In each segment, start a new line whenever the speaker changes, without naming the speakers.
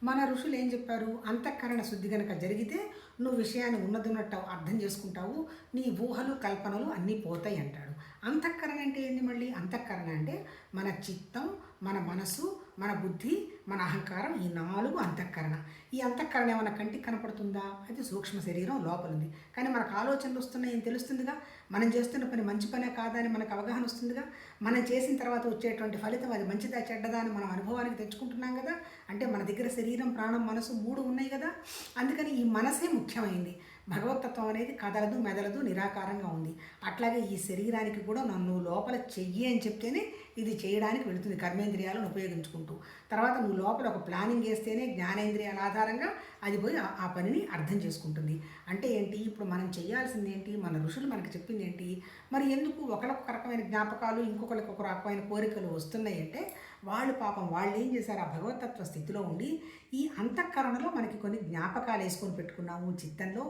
మన ఋషులు ఏం చెప్పారు? అంతఃకరణ శుద్ధి గనక జరిగితే నువ్వు విషయాన్ని ఉన్నదున్నట్టు అర్థం చేసుకుంటావు. నీ ఊహలు, కల్పనలు అన్నీ పోతాయి అంటాడు. అంతఃకరణ అంటే ఏంది మళ్ళీ? అంతఃకరణ అంటే మన చిత్తం, మన మనసు, మన బుద్ధి, మన అహంకారం, ఈ 4 అంతఃకరణ. ఈ అంతఃకరణ ఏమైనా కంటికి కనపడుతుందా? అది సూక్ష్మ శరీరం లోపలుంది. కానీ మనకు ఆలోచనలు వస్తున్నాయని తెలుస్తుందిగా. మనం చేస్తున్న పని మంచి పనే కాదా అని మనకు అవగాహన వస్తుందిగా. మనం చేసిన తర్వాత వచ్చేటువంటి ఫలితం అది మంచిదా చెడ్డదా అని మనం అనుభవానికి తెచ్చుకుంటున్నాం కదా. అంటే మన దగ్గర శరీరం, ప్రాణం, మనసు 3 ఉన్నాయి కదా. అందుకని ఈ మనసే ముఖ్యమైంది. భగవతత్వం అనేది కదలదు, మెదలదు, నిరాకారంగా ఉంది. అట్లాగే ఈ శరీరానికి కూడా నన్ను లోపల చెయ్యి అని చెప్తేనే ఇది చేయడానికి వెళుతుంది, కర్మేంద్రియాలను ఉపయోగించుకుంటూ. తర్వాత నువ్వు లోపల ఒక ప్లానింగ్ వేస్తేనే జ్ఞానేంద్రియాల ఆధారంగా అది పోయి ఆ పనిని అర్థం చేసుకుంటుంది. అంటే ఏంటి? ఇప్పుడు మనం చేయాల్సింది ఏంటి? మన ఋషులు మనకు చెప్పింది ఏంటి? మరి ఎందుకు ఒకళ్ళొక రకమైన జ్ఞాపకాలు, ఇంకొకరికి ఒక రకమైన కోరికలు వస్తున్నాయి అంటే, వాళ్ళు పాపం వాళ్ళు ఏం చేశారు? ఆ భగవతత్వ స్థితిలో ఉండి ఈ అంతఃకరణలో మనకి కొన్ని జ్ఞాపకాలు వేసుకొని పెట్టుకున్నాము. చిత్తంలో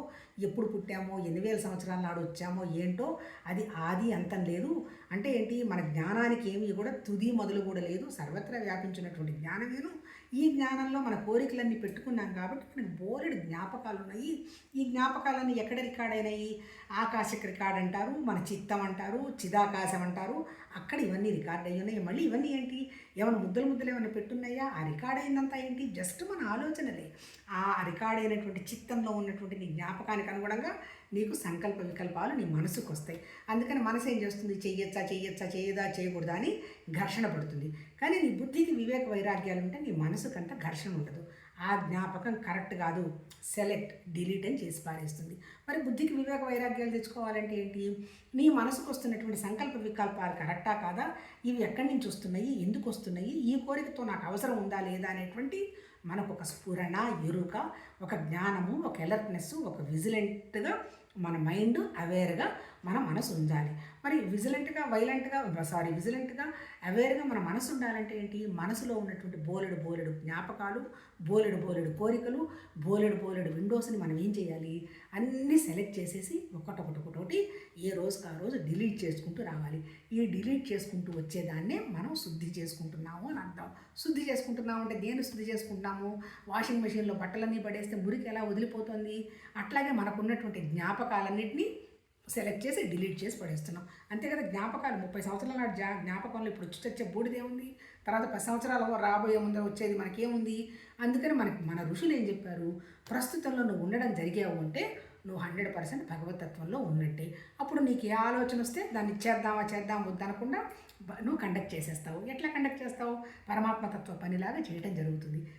ఎప్పుడు పుట్టామో, ఎన్ని వేల సంవత్సరాల నాడు వచ్చామో ఏంటో అది ఆది అంతం లేదు. అంటే ఏంటి? మన జ్ఞానానికి ఏమీ కూడా తుది మొదలు కూడా లేదు. సర్వత్రా వ్యాపించినటువంటి జ్ఞానమేను. ఈ జ్ఞానంలో మన కోరికలన్నీ పెట్టుకున్నాం కాబట్టి మనకు బోలెడు జ్ఞాపకాలు ఉన్నాయి. ఈ జ్ఞాపకాలన్నీ ఎక్కడ రికార్డ్ అయినాయి? ఆకాశిక రికార్డ్ అంటారు, మన చిత్తం అంటారు, చిదాకాశం అంటారు. అక్కడ ఇవన్నీ రికార్డ్ అయ్యి ఉన్నాయి. మళ్ళీ ఇవన్నీ ఏంటి? ఏమైనా ముద్దలు ముద్దలు ఏమైనా పెట్టున్నాయా? ఆ రికార్డ్ అయిందంతా ఏంటి? జస్ట్ మన ఆలోచనలే. ఆ రికార్డ్ అయినటువంటి చిత్తంలో ఉన్నటువంటి నీ జ్ఞాపకానికి అనుగుణంగా నీకు సంకల్ప వికల్పాలు నీ మనసుకు వస్తాయి. అందుకని మనసు ఏం చేస్తుంది? చెయ్యొచ్చా, చేయదా, చేయకూడదా అని ఘర్షణ పడుతుంది. కానీ నీ బుద్ధికి వివేక వైరాగ్యాలు ఉంటే నీ మనసుకంత ఘర్షణ ఉండదు. ఆ జ్ఞాపకం కరెక్ట్ కాదు, సెలెక్ట్, డిలీట్ అని చేసి పారేస్తుంది. మరి బుద్ధికి వివేక వైరాగ్యాలు తెచ్చుకోవాలంటే ఏంటి? నీ మనసుకు వస్తున్నటువంటి సంకల్ప వికల్పాలు కరెక్టా కాదా? ఇవి ఎక్కడి నుంచి వస్తున్నాయి? ఎందుకు వస్తున్నాయి? ఈ కోరికతో నాకు అవసరం ఉందా లేదా అనేటువంటి మనకు ఒక స్ఫురణ, ఎరుక, ఒక జ్ఞానము, ఒక అలర్ట్నెస్, ఒక విజిలెంట్గా మన మైండ్ అవేర్గా మన మనసు ఉండాలి. మరి విజిలెంట్గా అవేర్గా మన మనసు ఉండాలంటే ఏంటి? మనసులో ఉన్నటువంటి బోలెడు జ్ఞాపకాలు, బోలెడు కోరికలు, బోలెడు విండోస్ని మనం ఏం చేయాలి? అన్నీ సెలెక్ట్ చేసేసి ఒకటొకటి ఏ రోజుకి ఆ రోజు డిలీట్ చేసుకుంటూ రావాలి. ఈ డిలీట్ చేసుకుంటూ వచ్చేదాన్నే మనం శుద్ధి చేసుకుంటున్నాము అని అర్థం. శుద్ధి చేసుకుంటున్నాము అంటే దేన్ని శుద్ధి చేసుకుంటున్నాము? వాషింగ్ మెషిన్లో బట్టలన్నీ పడేస్తే మురికి ఎలా వదిలిపోతుంది? అట్లాగే మనకున్నటువంటి జ్ఞాపకాలన్నింటినీ సెలెక్ట్ చేసి డిలీట్ చేసి పడేస్తున్నాం. అంతే కదా. జ్ఞాపకాలు 30 సంవత్సరాల నాడు జ్ఞాపకంలో ఇప్పుడు వచ్చే బూడిదేముంది? తర్వాత 10 సంవత్సరాల రాబోయే ముందర వచ్చేది మనకేముంది? అందుకని మన ఋషులు ఏం చెప్పారు? ప్రస్తుతంలో నువ్వు ఉండడం జరిగావు అంటే నువ్వు 100% భగవతత్వంలో ఉన్నట్టే. అప్పుడు నీకు ఏ ఆలోచన వస్తే దాన్ని చేద్దాం వద్దనకుండా నువ్వు కండక్ట్ చేసేస్తావు. ఎట్లా కండక్ట్ చేస్తావు? పరమాత్మతత్వ పనిలాగా చేయటం జరుగుతుంది.